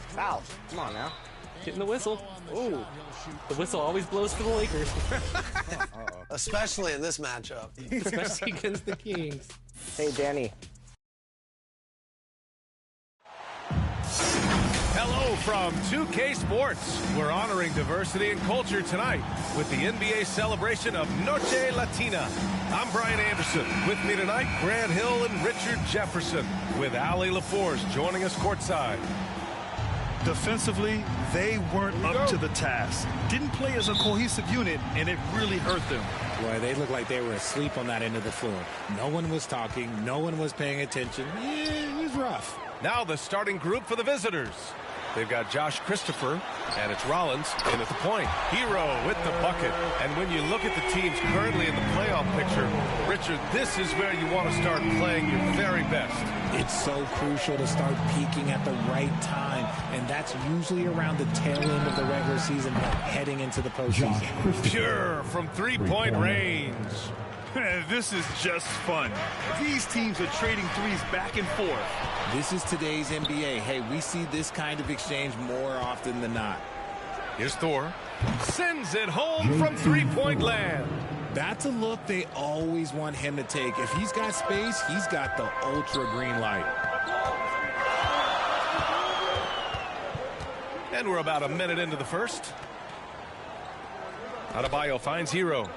Foul. Come on now. Getting the whistle. Ooh. The whistle always blows for the Lakers. Especially in this matchup. Especially against the Kings. Hey, Danny. Hello from 2K Sports. We're honoring diversity and culture tonight with the NBA celebration of Noche Latina. I'm Brian Anderson. With me tonight, Grant Hill and Richard Jefferson, with Allie LaForce joining us courtside. Defensively, they weren't up to the task. Didn't play as a cohesive unit, and it really hurt them. Boy, they looked like they were asleep on that end of the floor. No one was talking. No one was paying attention. Yeah, it was rough. Now the starting group for the visitors. They've got Josh Christopher, and it's Rollins in at the point. Hero with the bucket. And when you look at the teams currently in the playoff picture, Richard, this is where you want to start playing your very best. It's so crucial to start peaking at the right time, and that's usually around the tail end of the regular season, heading into the postseason. Pure from three-point range. This is just fun. These teams are trading threes back and forth. This is today's NBA. Hey, we see this kind of exchange more often than not. Here's Thor. Sends it home from three-point land. That's a look they always want him to take. If he's got space, he's got the ultra green light. And we're about a minute into the first. Adebayo finds Hero.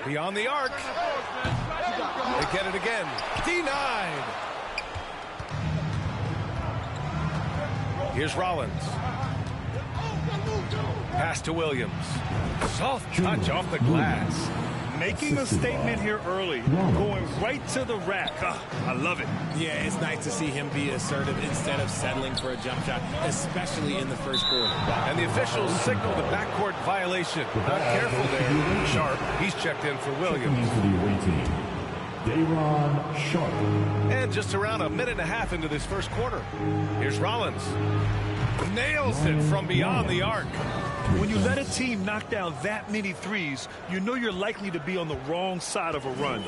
Beyond the arc. They get it again. Denied. Here's Rollins. Pass to Williams. Soft touch off the glass. Making a statement here early. Going right to the rack. I love it. Yeah, it's nice to see him be assertive instead of settling for a jump shot, especially in the first quarter. And the officials signal the backcourt violation. Not careful there. Sharp. He's checked in for Williams. Day'Ron Sharpe. And just around a minute and a half into this first quarter. Here's Rollins. Nails it from beyond the arc. When you let a team knock down that many threes, you know you're likely to be on the wrong side of a run.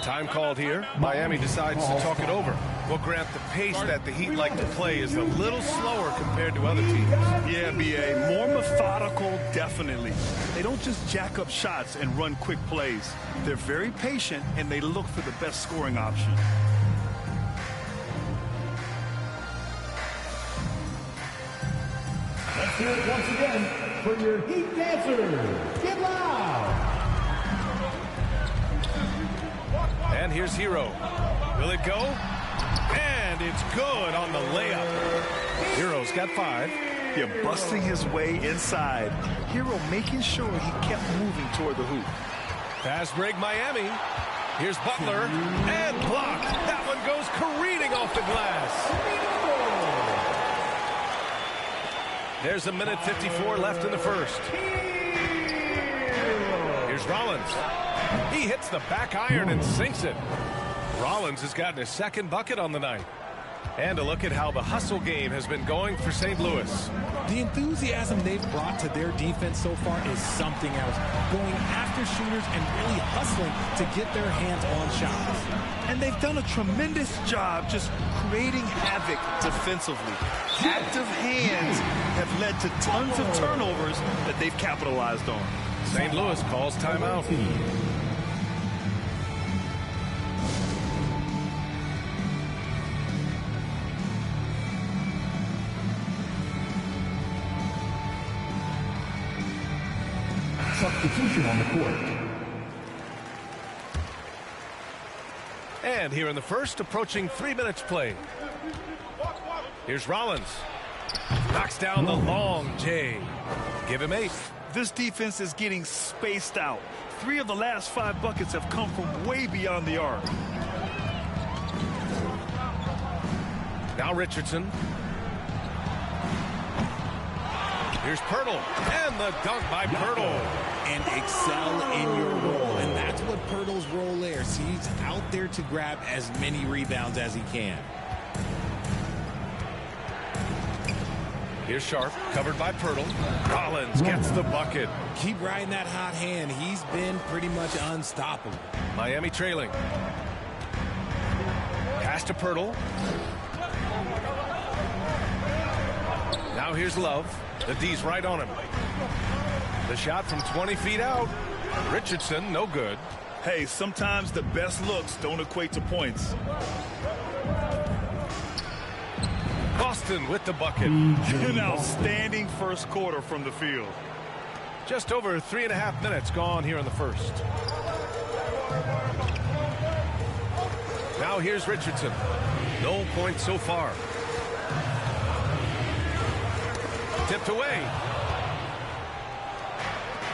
Time called here. Miami decides to talk it over. Well, Grant, the pace that the Heat like to play is a little slower compared to other teams. Yeah, B.A., more methodical, definitely. They don't just jack up shots and run quick plays. They're very patient, and they look for the best scoring option. Let's hear it once again for your Heat dancers. Get loud! And here's Hero. Will it go? And it's good on the layup. Hero's got 5. Yeah, busting his way inside. Hero making sure he kept moving toward the hoop. Fast break Miami. Here's Butler. And blocked. That one goes careening off the glass. There's a minute 54 left in the first. Here's Rollins. He hits the back iron and sinks it. Rollins has gotten his second bucket on the night. And a look at how the hustle game has been going for St. Louis. The enthusiasm they've brought to their defense so far is something else. Going after shooters and really hustling to get their hands on shots. And they've done a tremendous job just creating havoc defensively. Active hands have led to tons of turnovers that they've capitalized on. St. Louis calls timeout. Substitution on the court. And here in the first, approaching 3 minutes played. Here's Rollins. Knocks down the long J. Give him 8. This defense is getting spaced out. 3 of the last 5 buckets have come from way beyond the arc. Now Richardson. Here's Pirtle. And the dunk by Pirtle. And excel in your role. And that's what Pirtle's role is. He's out there to grab as many rebounds as he can. Here's Sharp, covered by Pirtle. Rollins gets the bucket. Keep riding that hot hand. He's been pretty much unstoppable. Miami trailing. Pass to Pirtle. Now here's Love. The D's right on him. The shot from 20 feet out. Richardson, no good. Hey, sometimes the best looks don't equate to points. Boston with the bucket. An outstanding first quarter from the field. Just over 3.5 minutes gone here in the first. Now here's Richardson. No points so far. Tipped away.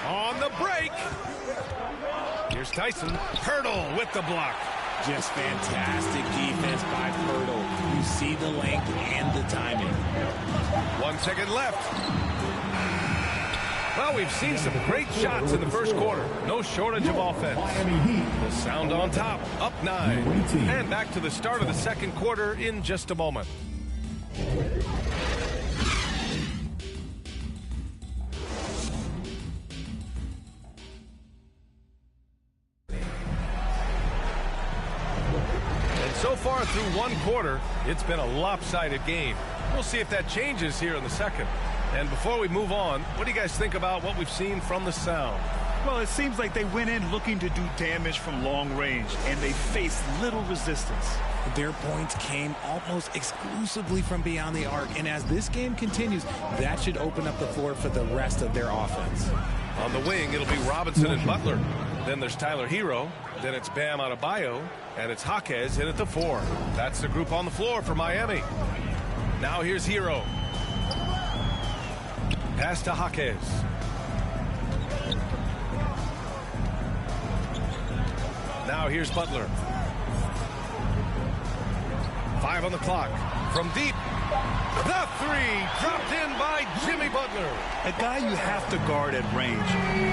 On the break. Here's Tyson. Hurdle with the block. Just fantastic defense by Pirtle. You see the length and the timing. 1 second left. Well, we've seen some great shots in the first quarter. No shortage of offense. The Sound on top, up 9. And back to the start of the second quarter in just a moment. So far through one quarter, it's been a lopsided game. We'll see if that changes here in the second. And before we move on, what do you guys think about what we've seen from the Sound? Well, it seems like they went in looking to do damage from long range, and they faced little resistance. Their points came almost exclusively from beyond the arc, and as this game continues, that should open up the floor for the rest of their offense. On the wing, it'll be Robinson and Butler. Then there's Tyler Hero. Then it's Bam Adebayo. And it's Jaquez in at the 4. That's the group on the floor for Miami. Now here's Hero. Pass to Jaquez. Now here's Butler. 5 on the clock. From deep. The 3 dropped in by Jimmy Butler. A guy you have to guard at range.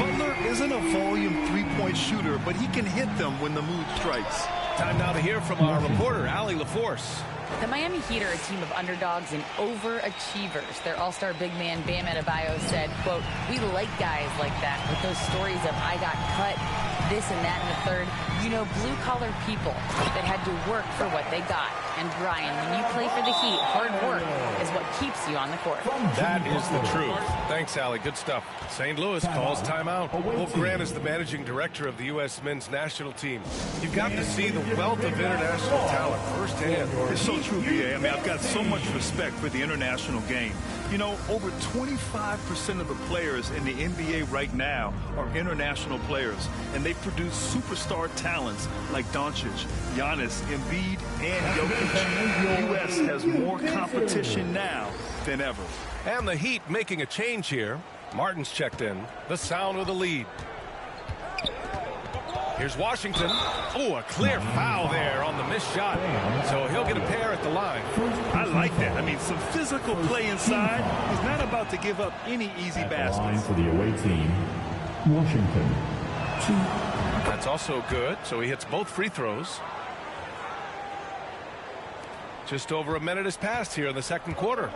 Butler isn't a volume three-point shooter, but he can hit them when the mood strikes. Time now to hear from our reporter, Allie LaForce. The Miami Heat are a team of underdogs and overachievers. Their all-star big man, Bam Adebayo, said, quote, "We like guys like that with those stories of I got cut, this and that and the third. You know, blue-collar people that had to work for what they got. And Brian, when you play for the Heat, hard work is what keeps you on the court." That is the truth. Thanks, Allie. Good stuff. St. Louis calls timeout. Wolf Grant is the managing director of the U.S. men's national team. You've got to see the wealth of international talent firsthand. It's so true, B.A. I mean, I've got so much respect for the international game. You know, over 25% of the players in the NBA right now are international players, and they produce superstar talents like Doncic, Giannis, Embiid, and Jokic. The U.S. has more competition now than ever. And the Heat making a change here. Martin's checked in. The Sound with the lead. Here's Washington. Oh, a clear foul there on the missed shot. So he'll get a pair at the line. I like that. I mean, some physical play inside. He's not about to give up any easy baskets. For the away team, Washington. 2. That's also good. So he hits both free throws. Just over a minute has passed here in the second quarter.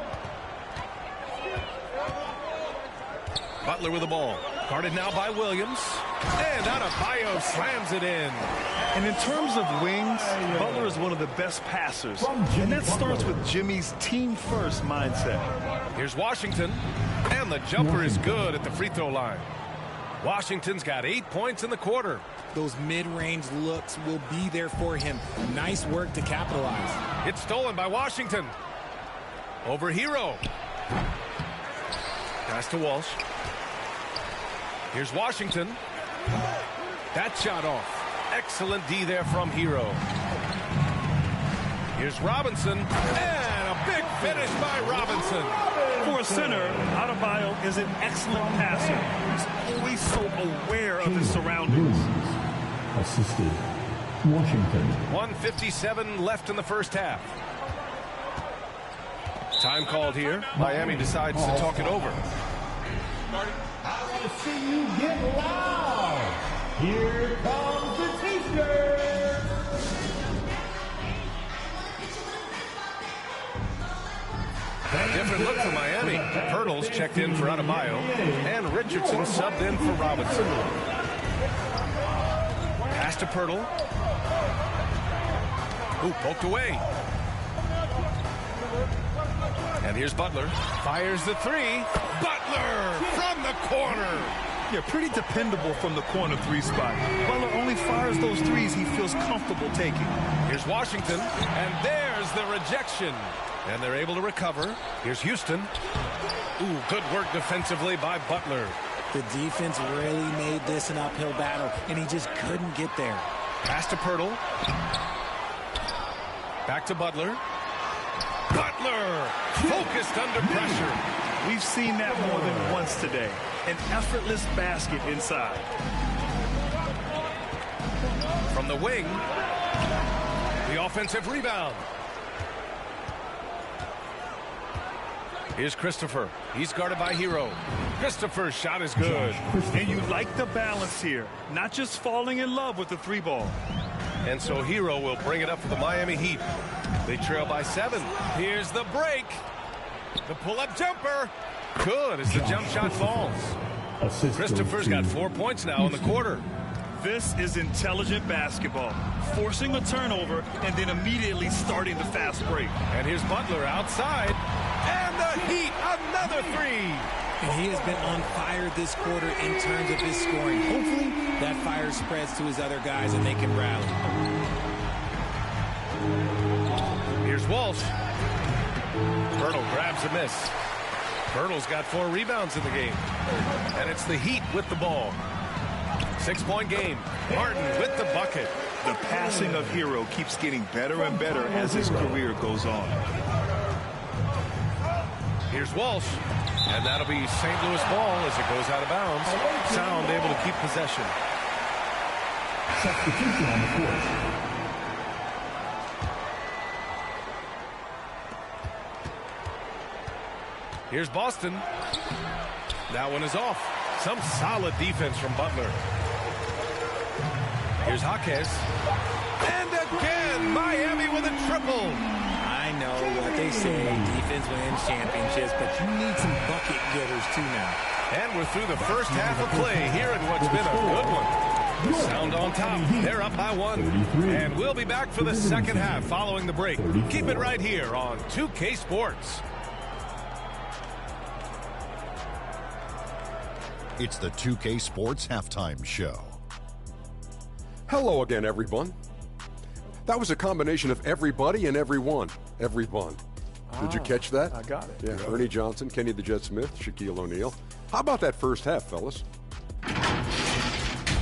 Butler with the ball. Guarded now by Williams. And Adebayo slams it in. And in terms of wings, Butler is one of the best passers. And that starts with Jimmy's team-first mindset. Here's Washington. And the jumper is good at the free throw line. Washington's got 8 points in the quarter. Those mid-range looks will be there for him. Nice work to capitalize. It's stolen by Washington. Over Hero. Pass to Walsh. Here's Washington. That shot off. Excellent D there from Hero. Here's Robinson. And a big finish by Robinson. For a center, Adebayo is an excellent passer. He's always so aware of his surroundings. Assisted. Washington. 1:57 left in the first half. Time called here. Miami decides to talk it over. I want to see you get loud. Here comes the T-shirt. A different look for Miami. Pirtle's checked in for Adebayo. And Richardson subbed in for Robinson. Pass to Pirtle. Ooh, poked away. And here's Butler. Fires the three. Butler from the corner. Yeah, pretty dependable from the corner three spot. Butler only fires those threes he feels comfortable taking. Here's Washington, and there's the rejection. And they're able to recover. Here's Houston. Ooh, good work defensively by Butler. The defense really made this an uphill battle, and he just couldn't get there. Pass to Pirtle. Back to Butler. Butler focused under pressure. We've seen that more than once today. An effortless basket inside. From the wing, the offensive rebound. Here's Christopher. He's guarded by Hero. Christopher's shot is good. And you like the balance here. Not just falling in love with the three ball. And so Hero will bring it up for the Miami Heat. They trail by 7. Here's the break. The pull-up jumper. Good as the jump shot falls. Christopher's got 4 points now in the quarter. This is intelligent basketball. Forcing a turnover and then immediately starting the fast break. And here's Butler outside. And the Heat, another three. And he has been on fire this quarter in terms of his scoring. Hopefully, that fire spreads to his other guys and they can rally. Here's Walsh. Pirtle grabs a miss. Pirtle's got 4 rebounds in the game. And it's the Heat with the ball. 6-point game. Martin with the bucket. The passing of Hero keeps getting better and better as his career goes on. Here's Walsh. And that'll be St. Louis ball as it goes out of bounds. Sound able to keep possession. Substitution on the court. Here's Boston. That one is off. Some solid defense from Butler. Here's Jaquez. And again, Miami with a triple. I know what they say, defense wins championships, but you need some bucket getters too now. And we're through the first half of play here in what's been a good one. Sound on top. They're up by 1. And we'll be back for the second half following the break. Keep it right here on 2K Sports. It's the 2K Sports Halftime Show. Hello again, everyone. That was a combination of everybody and everyone. Everyone. Did you catch that? I got it. Yeah, Ernie Johnson, Kenny the Jet Smith, Shaquille O'Neal. How about that first half, fellas?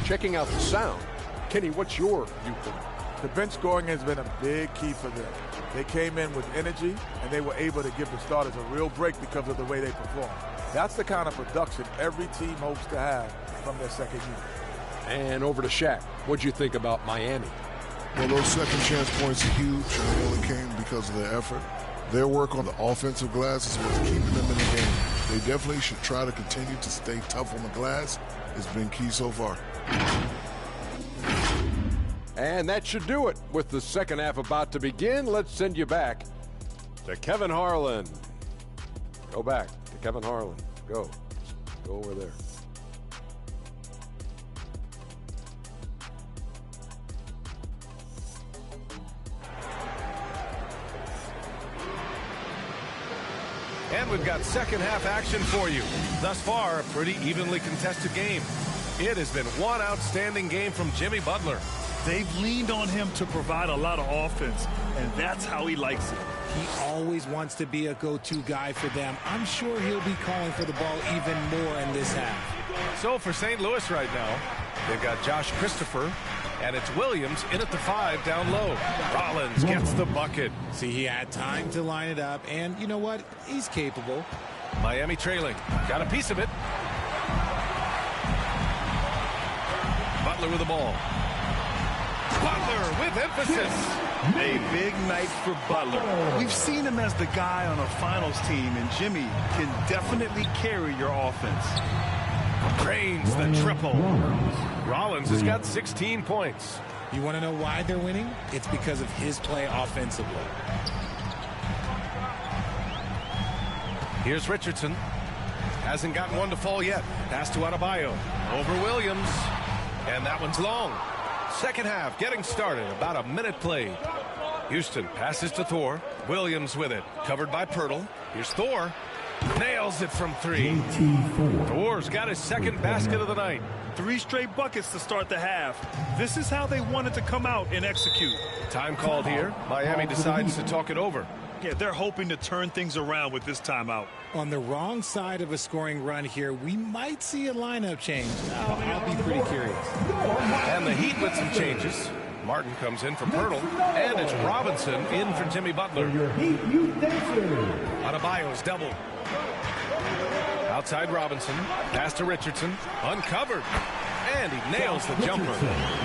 Checking out the sound. Kenny, what's your viewpoint? The bench scoring has been a big key for them. They came in with energy, and they were able to give the starters a real break because of the way they performed. That's the kind of production every team hopes to have from their second unit. And over to Shaq. What'd you think about Miami? Well, those second chance points are huge, and they only came because of their effort. Their work on the offensive glass is what's keeping them in the game. They definitely should try to continue to stay tough on the glass. It's been key so far. And that should do it. With the second half about to begin, let's send you back to Kevin Harlan. Go back to Kevin Harlan. Go over there. And we've got second half action for you. Thus far, a pretty evenly contested game. It has been one outstanding game from Jimmy Butler. They've leaned on him to provide a lot of offense, and that's how he likes it. He always wants to be a go-to guy for them. I'm sure he'll be calling for the ball even more in this half. So for St. Louis right now, they've got Josh Christopher, and it's Williams in at the 5 down low. Rollins gets the bucket. See, he had time to line it up, and you know what? He's capable. Miami trailing. Got a piece of it. Butler with the ball. Butler with emphasis. A big night for Butler. We've seen him as the guy on a finals team, and Jimmy can definitely carry your offense. Drains the triple. Rollins has got 16 points. You want to know why they're winning? It's because of his play offensively. Here's Richardson. Hasn't gotten one to fall yet. Pass to Adebayo. Over Williams. And that one's long. Second half getting started. About a minute played. Houston passes to Thor. Williams with it. Covered by Pirtle. Here's Thor. Nails it from three. Thor's got his second basket of the night. 3 straight buckets to start the half. This is how they wanted to come out and execute. Time called here. Miami decides to talk it over. Yeah, they're hoping to turn things around with this timeout. On the wrong side of a scoring run here, we might see a lineup change. I'll be pretty curious. And the Heat with some changes. Martin comes in for Pirtle, and it's Robinson in for Jimmy Butler. Adebayo's double. Outside Robinson, pass to Richardson, uncovered, and he nails the jumper.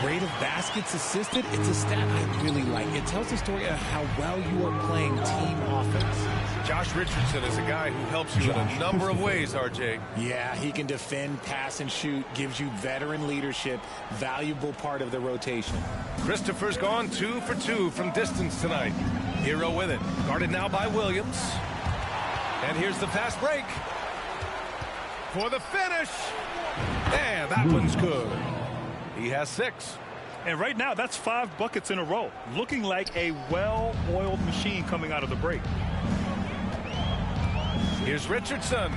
Rate of baskets assisted, it's a stat I really like. It tells the story of how well you are playing team offense. Josh Richardson is a guy who helps you in a number of ways, RJ. Yeah, he can defend, pass, and shoot, gives you veteran leadership, valuable part of the rotation. Christopher's gone 2 for 2 from distance tonight. Hero with it, guarded now by Williams. And here's the fast break for the finish. And that one's good. He has 6. And right now, that's 5 buckets in a row. Looking like a well-oiled machine coming out of the break. Here's Richardson.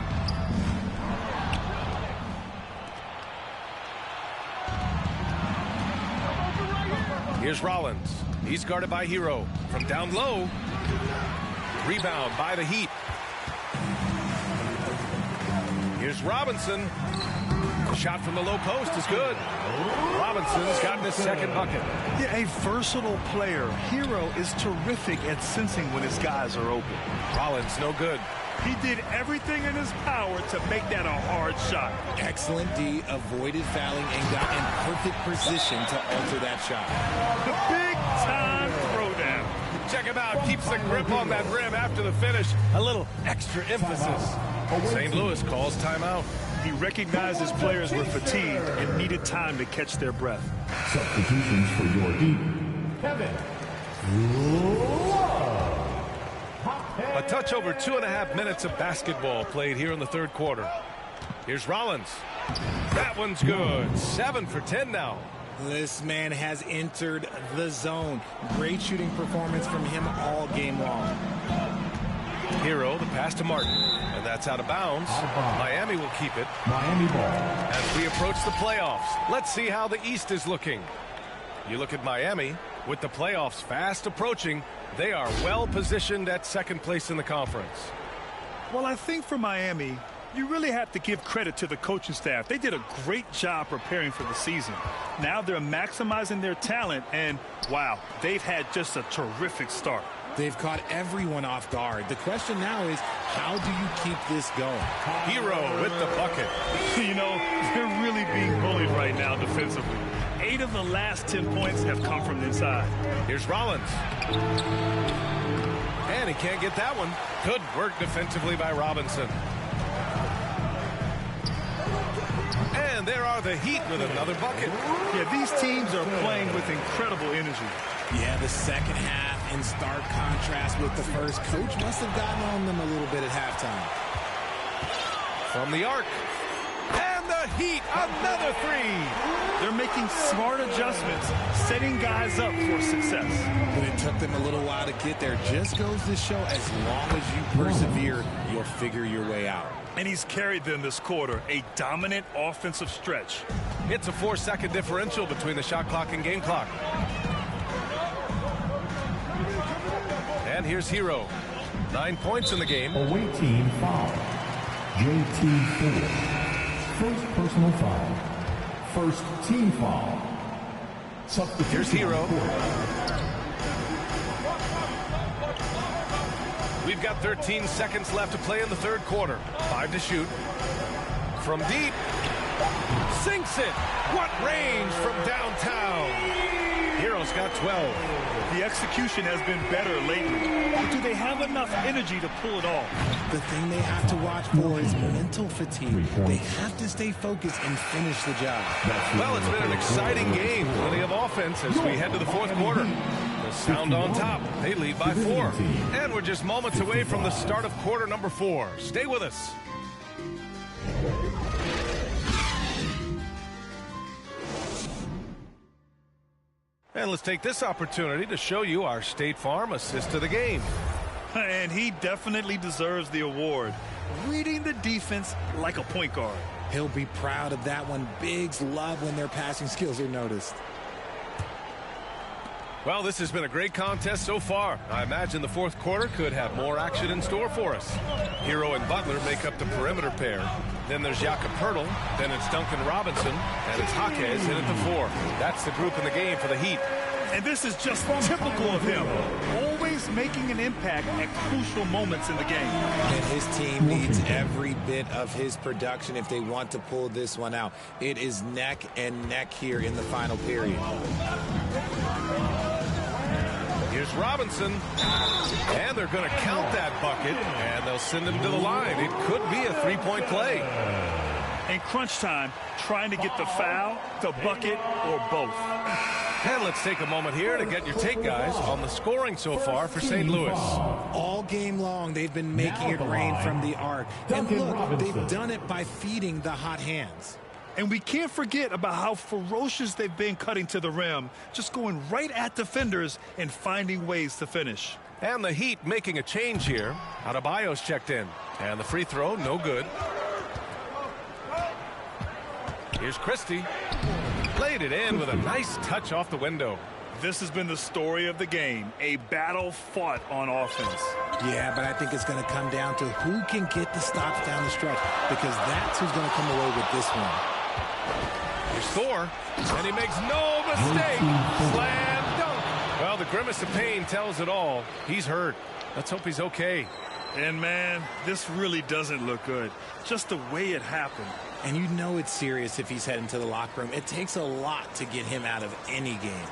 Here's Rollins. He's guarded by Hero. From down low. Rebound by the Heat. Here's Robinson. The shot from the low post is good. Robinson's gotten his second bucket. Yeah, a versatile player. Hero is terrific at sensing when his guys are open. Rollins, no good. He did everything in his power to make that a hard shot. Excellent D, avoided fouling, and got in perfect position to alter that shot. The big-time throwdown. Check him out. Keeps the grip on that rim after the finish. A little extra emphasis. St. Louis calls timeout. He recognized his players were fatigued and needed time to catch their breath. Substitutions for your Heat. Kevin Love. A touch over 2.5 minutes of basketball played here in the third quarter. Here's Rollins. That one's good. 7 for 10 now. This man has entered the zone. Great shooting performance from him all game long. Hero, the pass to Martin. And that's out of bounds. Miami will keep it. Miami ball. As we approach the playoffs, let's see how the East is looking. You look at Miami. With the playoffs fast approaching, they are well positioned at second place in the conference. Well, I think for Miami, you really have to give credit to the coaching staff. They did a great job preparing for the season. Now they're maximizing their talent, and wow, they've had just a terrific start. They've caught everyone off guard. The question now is, how do you keep this going? Hero with the bucket. You know, they're really being bullied right now defensively. 8 of the last 10 points have come from inside. Here's Rollins. And he can't get that one. Good work defensively by Robinson. And there are the Heat with another bucket. Yeah, these teams are playing with incredible energy. Yeah, the second half in stark contrast with the first. Coach must have gotten on them a little bit at halftime. From the arc. And the Heat, another 3. They're making smart adjustments, setting guys up for success. But it took them a little while to get there. Just goes to show, as long as you persevere, you'll figure your way out. And he's carried them this quarter, a dominant offensive stretch. It's a 4-second differential between the shot clock and game clock. And here's Hero. 9 points in the game. Away team foul. JT Ford. First personal foul. First team foul. Here's Hero. We've got 13 seconds left to play in the third quarter. 5 to shoot. From deep. Sinks it. What range from downtown. Hero's got 12. The execution has been better lately. But do they have enough energy to pull it off? The thing they have to watch for is mental fatigue. They have to stay focused and finish the job. Well, it's been an exciting game. Plenty of offense as we head to the fourth quarter. The Sound on top. They lead by 4. And we're just moments away from the start of quarter number 4. Stay with us. And let's take this opportunity to show you our State Farm assist to the game. And he definitely deserves the award. Reading the defense like a point guard. He'll be proud of that one. Bigs love when their passing skills are noticed. Well, this has been a great contest so far. I imagine the fourth quarter could have more action in store for us. Hero and Butler make up the perimeter pair. Then there's Jakob Poeltl. Then it's Duncan Robinson. And it's Jaquez in at the 4. That's the group in the game for the Heat. And this is just typical of him. Always making an impact at crucial moments in the game. And his team needs every bit of his production if they want to pull this one out. It is neck and neck here in the final period. Here's Robinson, and they're going to count that bucket, and they'll send him to the line. It could be a three-point play. In crunch time, trying to get the foul, the bucket, or both. And let's take a moment here to get your take, guys, on the scoring so far for St. Louis. All game long, they've been making it rain from the arc. And look, they've done it by feeding the hot hands. And we can't forget about how ferocious they've been cutting to the rim, just going right at defenders and finding ways to finish. And the Heat making a change here. Adebayo's checked in. And the free throw, no good. Here's Christie. Played it in with a nice touch off the window. This has been the story of the game, a battle fought on offense. Yeah, but I think it's going to come down to who can get the stops down the stretch, because that's who's going to come away with this one. Here's Thor, and he makes no mistake. Slam dunk. Well, the grimace of pain tells it all. He's hurt. Let's hope he's okay. And, man, this really doesn't look good. Just the way it happened. And you know it's serious if he's heading to the locker room. It takes a lot to get him out of any game.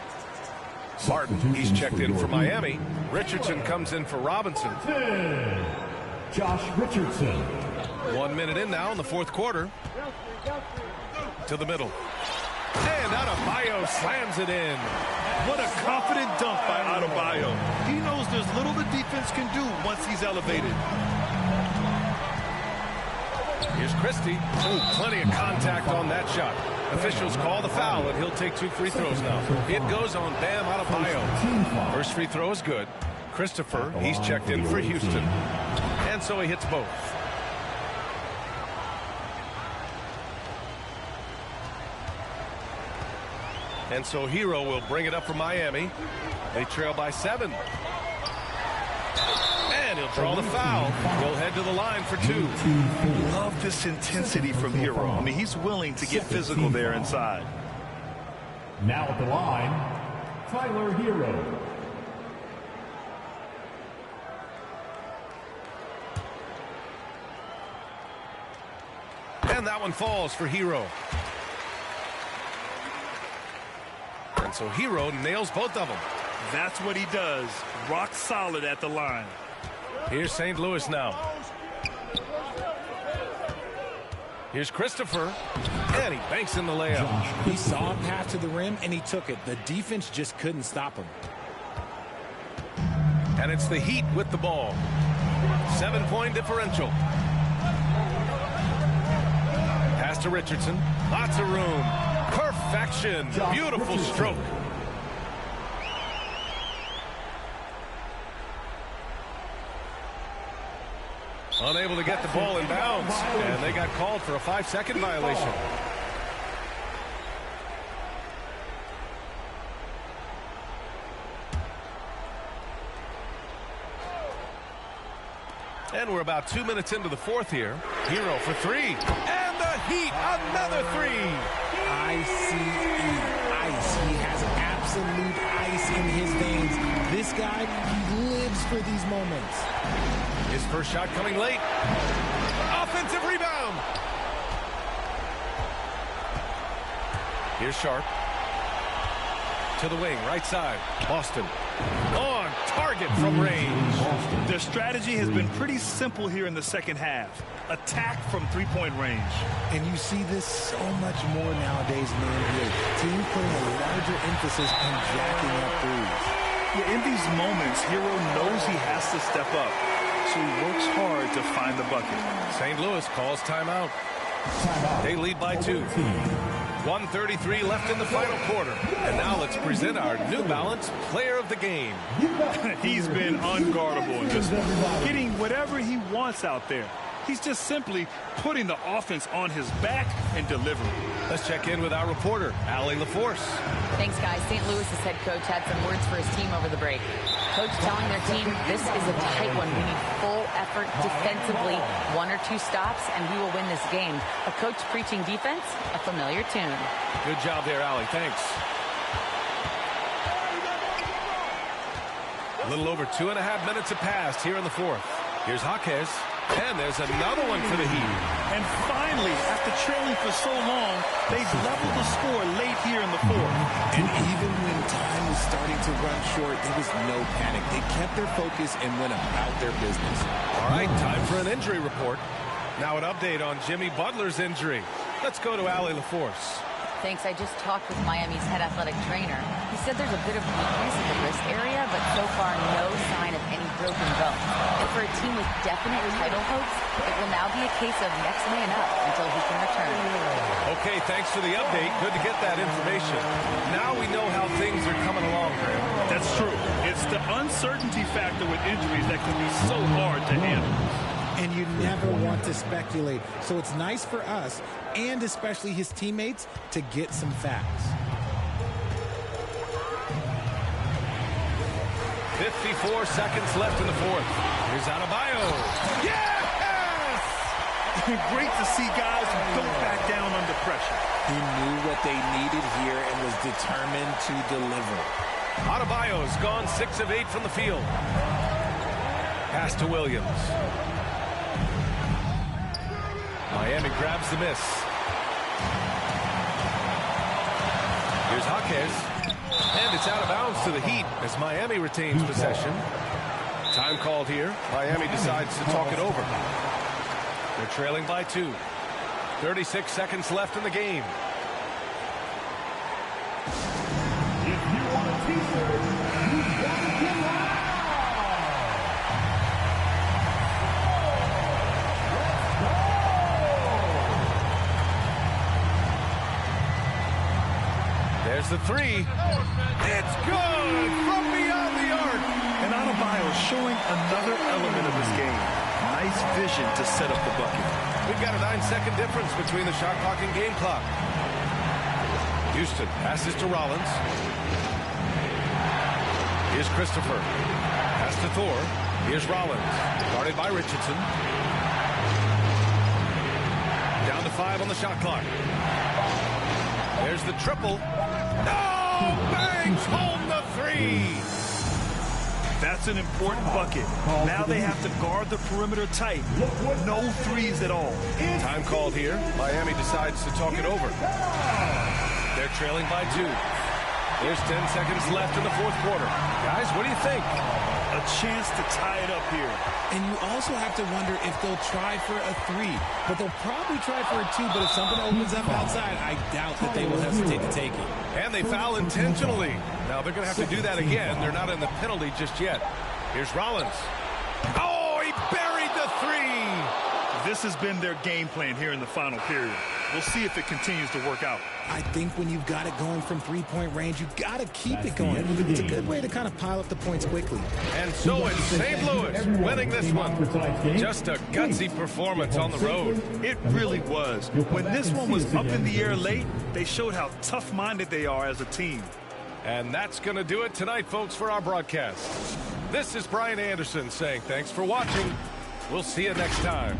Martin, he's checked in for Miami. Richardson comes in for Robinson. Josh Richardson. 1 minute in now in the fourth quarter. To the middle. And Adebayo slams it in. What a confident dunk by Adebayo. He knows there's little the defense can do once he's elevated. Here's Christie. Oh, plenty of contact on that shot. Officials call the foul, and he'll take 2 free throws now. It goes on Bam Adebayo. First free throw is good. Christopher, he's checked in for Houston. And so he hits both. And so Hero will bring it up for Miami. They trail by 7. And he'll draw the foul. He'll head to the line for 2. Love this intensity from Hero. I mean, he's willing to get physical there inside. Now at the line, Tyler Hero. And that one falls for Hero. And so Hero nails both of them. That's what he does. Rock solid at the line. Here's St. Louis now. Here's Christopher. And he banks in the layup. He saw a path to the rim, and he took it. The defense just couldn't stop him. And it's the Heat with the ball. 7-point differential. Pass to Richardson. Lots of room. Perfection. Beautiful stroke. Unable to get the ball in bounds. And they got called for a 5-second violation. And we're about 2 minutes into the fourth here. Hero for 3. And the Heat, another 3. ICE. He has absolute ice in his veins. This guy, he lives for these moments. His first shot coming late. Offensive rebound. Here's Sharp. To the wing, right side. Boston. On target from range. Their strategy has been pretty simple here in the second half. Attack from three-point range. And you see this so much more nowadays in the NBA. Teams putting a larger emphasis on jacking up threes. Yeah, in these moments, Hero knows he has to step up. So he works hard to find the bucket. St. Louis calls timeout. They lead by 2. 1:33 left in the final quarter. And now let's present our New Balance Player of the Game. He's been unguardable in this one, getting whatever he wants out there. He's just simply putting the offense on his back and delivering. Let's check in with our reporter, Allie LaForce. Thanks, guys. St. Louis's head coach had some words for his team over the break. Coach telling their team, this is a tight one. We need full effort defensively, 1 or 2 stops, and we will win this game. A coach preaching defense, a familiar tune. Good job there, Allie. Thanks. A little over 2.5 minutes have passed here in the fourth. Here's Jaquez. And there's another one for the Heat. And finally, after trailing for so long, they've leveled the score late here in the fourth. And even when time was starting to run short, there was no panic. They kept their focus and went about their business. All right, time for an injury report. Now an update on Jimmy Butler's injury. Let's go to Allie LaForce. Thanks. I just talked with Miami's head athletic trainer. He said there's a bit of weakness in the wrist area, but so far no sign of any broken bone. And for a team with definite title hopes, it will now be a case of next man up until he can return. Okay, thanks for the update. Good to get that information. Now we know how things are coming along, Graham. That's true. It's the uncertainty factor with injuries that can be so hard to handle. And you never want to speculate. So it's nice for us, and especially his teammates, to get some facts. 54 seconds left in the fourth. Here's Adebayo. Yes! Great to see guys who don't back down under pressure. He knew what they needed here and was determined to deliver. Adebayo's gone 6 of 8 from the field. Pass to Williams. Miami grabs the miss. Here's Jaquez. And it's out of bounds to the Heat as Miami retains possession. Time called here. Miami decides to talk it over. They're trailing by 2. 36 seconds left in the game. If you want a t-shirt, you gotta get loud. There's the 3. It's good from beyond the arc. And Adebayo showing another element of his game. Nice vision to set up the bucket. We've got a 9-second difference between the shot clock and game clock. Houston passes to Rollins. Here's Christopher. Pass to Thor. Here's Rollins. Guarded by Richardson. Down to 5 on the shot clock. There's the triple. No! Bangs home the 3! That's an important bucket. Now they have to guard the perimeter tight. No threes at all. Time called here. Miami decides to talk it over. They're trailing by 2. There's 10 seconds left in the fourth quarter. Guys, what do you think? A chance to tie it up here. And you also have to wonder if they'll try for a 3. But they'll probably try for a 2, but if something opens up outside, I doubt that they will hesitate to take it. And they foul intentionally. Now they're going to have to do that again. They're not in the penalty just yet. Here's Rollins. Oh, he buried the 3! This has been their game plan here in the final period. We'll see if it continues to work out. I think when you've got it going from three-point range, you've got to keep it going. It's a good way to kind of pile up the points quickly. And so it's St. Louis winning this one. Just a gutsy performance on the road. It really was. When this one was up in the air late, they showed how tough-minded they are as a team. And that's going to do it tonight, folks, for our broadcast. This is Brian Anderson saying thanks for watching. We'll see you next time.